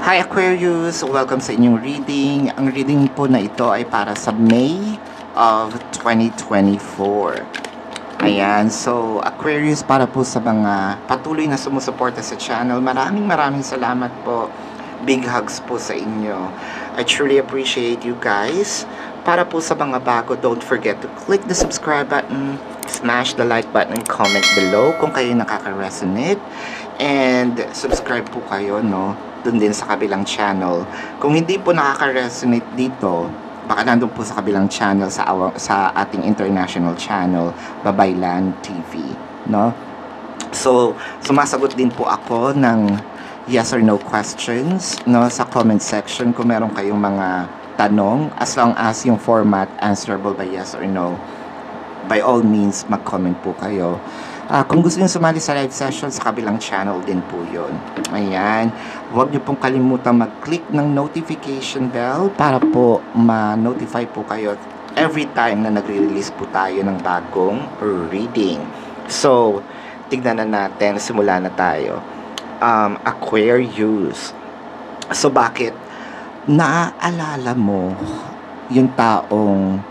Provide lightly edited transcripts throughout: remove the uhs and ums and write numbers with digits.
Hi Aquarius! Welcome sa inyong reading. Ang reading po na ito ay para sa May of 2024. Ayan, so Aquarius, para po sa mga patuloy na sumusuporta sa channel, maraming salamat po. Big hugs po sa inyo. I truly appreciate you guys. Para po sa mga bago, don't forget to click the subscribe button, smash the like button, and comment below kung kayo nakaka-resonate. And subscribe po kayo, no? Doon din sa kabilang channel. Kung hindi po nakaka-resonate dito, baka nandun po sa kabilang channel sa ating international channel, Babaylan TV, no? So, sumasagot din po ako ng yes or no questions, no, sa comment section kung meron kayong mga tanong, as long as yung format answerable by yes or no. By all means, mag-comment po kayo. Kung gusto nyo sumali sa live session, sa kabilang channel din po yun. Ayan. Huwag nyo pong kalimutan mag-click ng notification bell para po ma-notify po kayo every time na nagre-release po tayo ng bagong reading. So, tignan na natin. Simula na tayo. Aquarius. So, bakit? Naaalala mo yung taong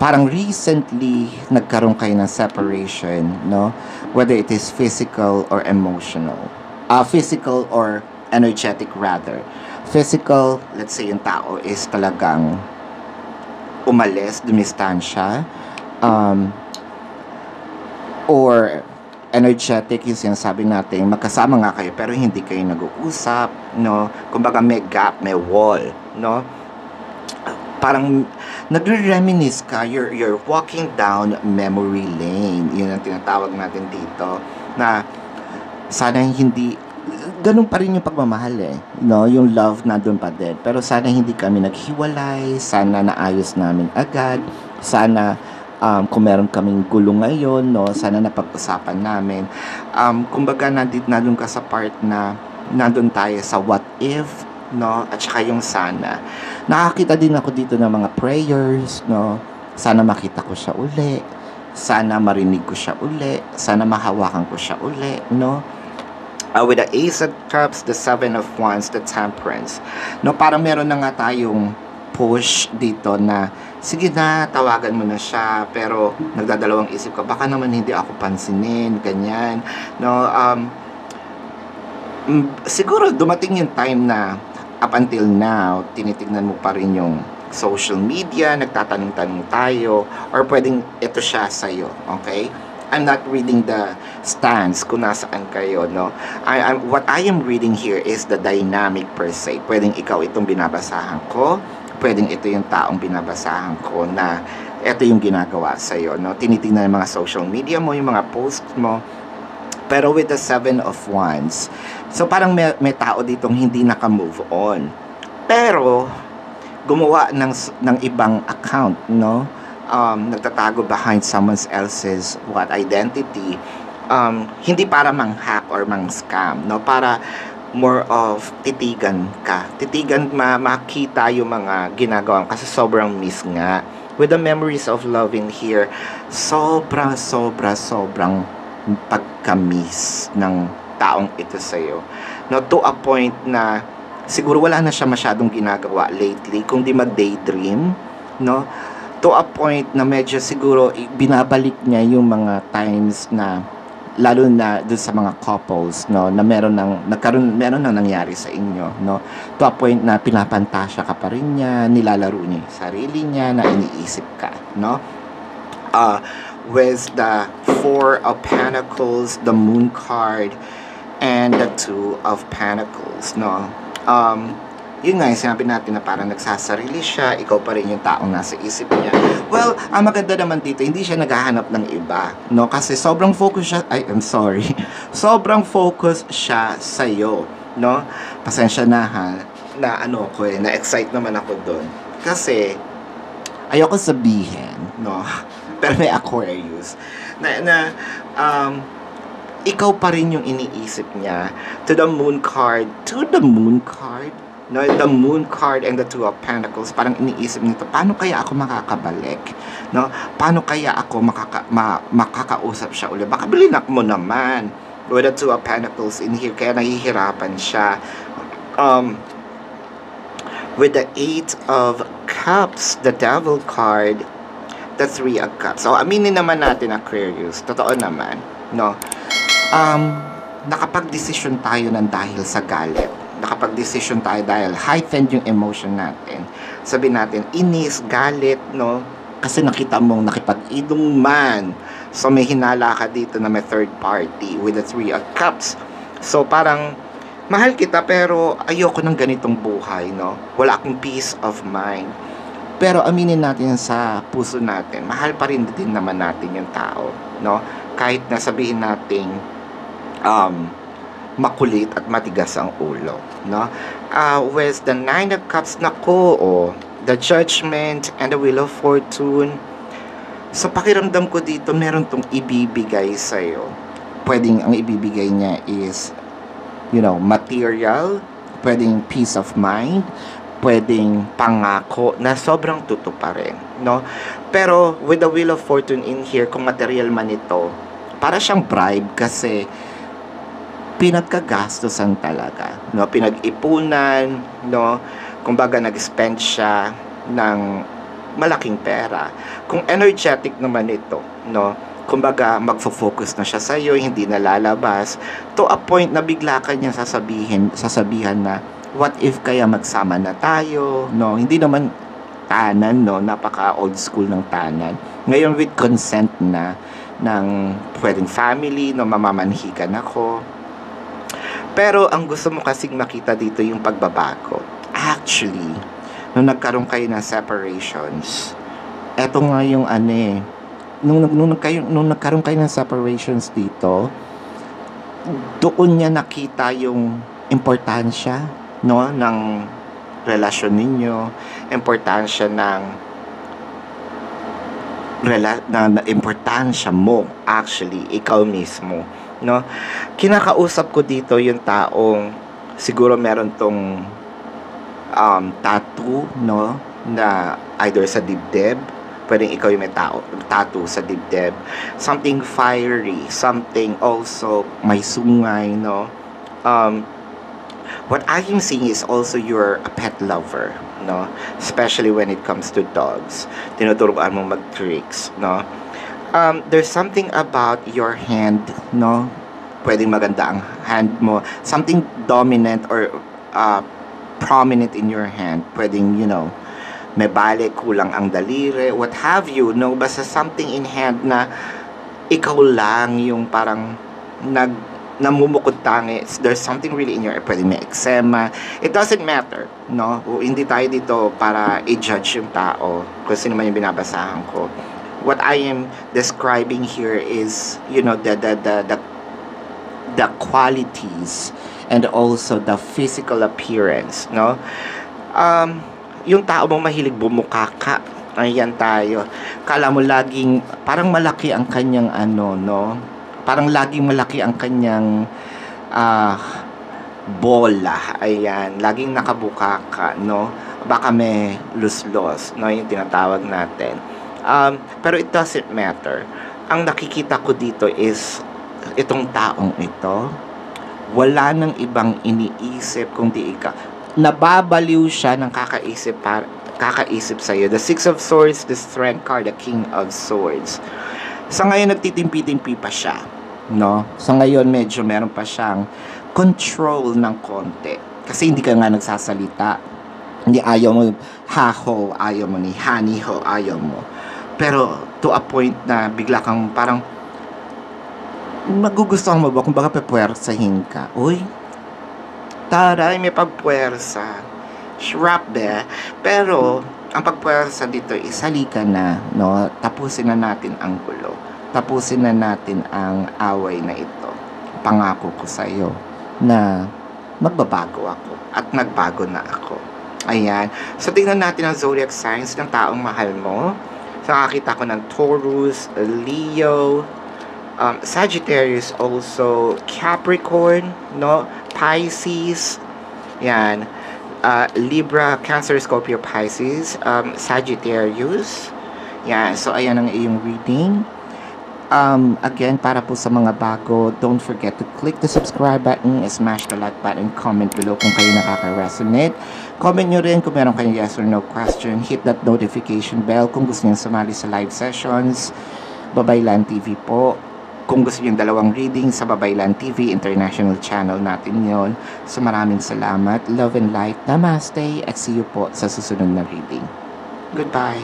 parang recently nagkaroon kayo ng separation, no? Whether it is physical or emotional. Physical or energetic rather. Physical, let's say yung tao is talagang umalis, dumistansya. Or energetic, yung sinasabi natin, magkasama nga kayo pero hindi kayo nag-uusap, no? Kumbaga may gap, may wall, no? Parang nagre-reminisce ka, you're walking down memory lane. Yun ang tinatawag natin dito, na sana hindi ganun pa rin yung pagmamahal no, yung love nandun pa din, pero sana hindi kami naghiwalay, sana naayos namin agad, sana kung meron kaming gulo ngayon, no, sana napag-usapan namin. Kumbaga nandun ka sa part na nandun tayo sa what if, no, at saka yung sana. Nakakita din ako dito ng mga prayers, no, sana makita ko siya uli, sana marinig ko siya uli, sana mahawakan ko siya uli, no. With the Ace of Cups, the Seven of Wands, the Temperance, no, parang meron na nga tayong push dito na sige na, tawagan mo na siya, pero nagdadalawang isip ka, baka naman hindi ako pansinin, ganyan, no. Siguro dumating yung time na up until now, tinitignan mo pa rin yung social media, nagtatanong-tanong tayo, or pwedeng ito siya sa'yo, okay? I'm not reading the stance kung nasaan kayo, no? What I am reading here is the dynamic per se. Pwedeng ikaw itong binabasahan ko, pwedeng ito yung taong binabasahan ko na ito yung ginagawa sa'yo, no? Tinitingnan yung mga social media mo, yung mga post mo, pero with the Seven of Wands, so parang may tao ditong hindi naka-move on. Pero, gumawa ng ibang account, no? Nagtatago behind someone else's identity. Hindi para mang-hack or mang-scam, no? Para more of titigan ka. Titigan, makita yung mga ginagawa. Kasi sobrang miss nga. With the memories of love in here, sobrang pagka-miss ng taong ito sa'yo, no, to a point na siguro wala na siya masyadong ginagawa lately, kung di mag-daydream, no, to a point na medyo siguro binabalik niya yung mga times na, lalo na dun sa mga couples, no, na meron nang nangyari sa inyo, no, to a point na pinapantasya ka pa rin niya, nilalaro niya yung sarili niya, na iniisip ka, no. With the Four of Pentacles, the Moon card, and the Two of Pentacles, no? Yun nga, yung sinabi natin na parang nagsasarili siya, ikaw pa rin yung taong nasa isip niya. Well, ang maganda naman dito, hindi siya naghahanap ng iba, no? Kasi sobrang focus siya, sobrang focus siya sa'yo, no? Pasensya na ha, na-excite naman ako doon. Kasi, ayoko sabihin, no? Pero may Aquarius na ikaw pa rin yung iniisip niya. To the Moon card, no, the Moon card and the Two of Pentacles, parang iniisip nito, paano kaya ako makakabalik, no? Paano kaya ako makakausap siya ulit? Baka bilinak mo naman. With the Two of Pentacles in here, kaya nahihirapan siya. Um, with the Eight of Cups, the Devil card, the Three of Cups. So, aminin naman natin, Aquarius. Totoo naman, no? Um, nakapag-desisyon tayo ng dahil sa galit. Nakapag-desisyon tayo dahil heightened yung emotion natin. Sabi natin, inis, galit, no? Kasi nakita mong nakipag-inuman. So, may hinala ka dito na may third party with the Three of Cups. So, parang, mahal kita pero ayoko ng ganitong buhay, no? Wala akong peace of mind. Pero aminin natin sa puso natin, mahal pa rin din naman natin yung tao, no? Kahit na sabihin natin, makulit at matigas ang ulo, no? With the Nine of Cups, nako, the Judgment and the Wheel of Fortune. Sa pakiramdam ko dito, meron tong ibibigay sa'yo. Pwedeng ang ibibigay niya is, material, pwedeng peace of mind, pwedeng pangako na sobrang tutuparin, no? Pero with the Wheel of Fortune in here, kung material man ito, para siyang bribe kasi pinagkagastosan talaga, no? Pinag-ipunan, no? Kumbaga nag-spend siya ng malaking pera. Kung energetic naman ito, no? Kumbaga magfo-focus na siya sa iyo, hindi na lalabas to a point na bigla ka niya sasabihan na what if kaya magsama na tayo, no? Hindi naman tanan, no? Napaka old school ng tanan. Ngayon with consent na ng pwedeng family, no? Mamamanhikan ako. Pero ang gusto mo kasing makita dito yung pagbabago. Actually, nung nagkaroon kayo ng separations, eto nga yung nung nagkaroon kayo ng separations dito, doon niya nakita yung importansya, no, ng relasyon ninyo, importansya ng importansya mo, actually, ikaw mismo, no? Kinakausap ko dito yung taong siguro meron tong tattoo, no, na either sa dibdib, pwedeng ikaw yung may tattoo sa dibdib, something fiery, something also may sungay, no? What I am seeing is also you're a pet lover, no? Especially when it comes to dogs. Tinuturuan mo mag-tricks, no? There's something about your hand, no? Pwedeng maganda ang hand mo. Something dominant or prominent in your hand. Pwedeng, may balik, kulang ang daliri, what have you, no? Basta something in hand na ikaw lang yung parang namumukod tangi. There's something really in your, pwede may eczema. It doesn't matter, no? Hindi tayo dito para i-judge yung tao kung sino man yung binabasahan ko. What I am describing here is, the qualities and also the physical appearance, no? Yung tao mong mahilig bumukaka, ayan tayo. Kala mo laging, parang malaki ang kanyang no? Parang laging malaki ang kanyang bola, ayan. Laging nakabukaka, no? Baka may luslos, no? Yung tinatawag natin. Pero it doesn't matter. Ang nakikita ko dito is, itong taong ito, wala nang ibang iniisip kundi ikaw. Nababaliw siya ng kakaisip sa iyo. The Six of Swords, the Strength card, the King of Swords. Sa ngayon nagtitimpi-timpi pa siya, no? Sa ngayon medyo meron pa siyang control ng konti. Kasi hindi ka nga nagsasalita. Hindi ayaw mo haho, ayaw mo ni haniho, ayaw mo. Pero to a point na bigla kang parang magugustuhan mo ba kung baka pepwersahin ka? Uy, taray, may pagpuwersa. Shrabe. Pero, ang pagpuwersa dito is halika na, no? Tapusin na natin ang gulo. Tapusin na natin ang away na ito. Pangako ko sa iyo na magbabago ako at nagbago na ako. Ayan. So, tingnan natin ang zodiac signs ng taong mahal mo. So, nakakita ko ng Taurus, Leo, Sagittarius also, Capricorn, no? Pisces, yan, Libra, Cancer, Scorpio, Pisces, Sagittarius, yan. So, ayan ang iyong reading. Again, para po sa mga bago, don't forget to click the subscribe button, smash the like button, comment below kung kayo nakaka-resonate. Comment nyo rin kung meron kayong yes or no question. Hit that notification bell kung gusto nyo sumali sa live sessions. Babaylan TV po. Kung gusto nyo dalawang reading sa Babaylan TV, international channel natin yon. So maraming salamat. Love and light. Namaste. At see you po sa susunod na reading. Goodbye.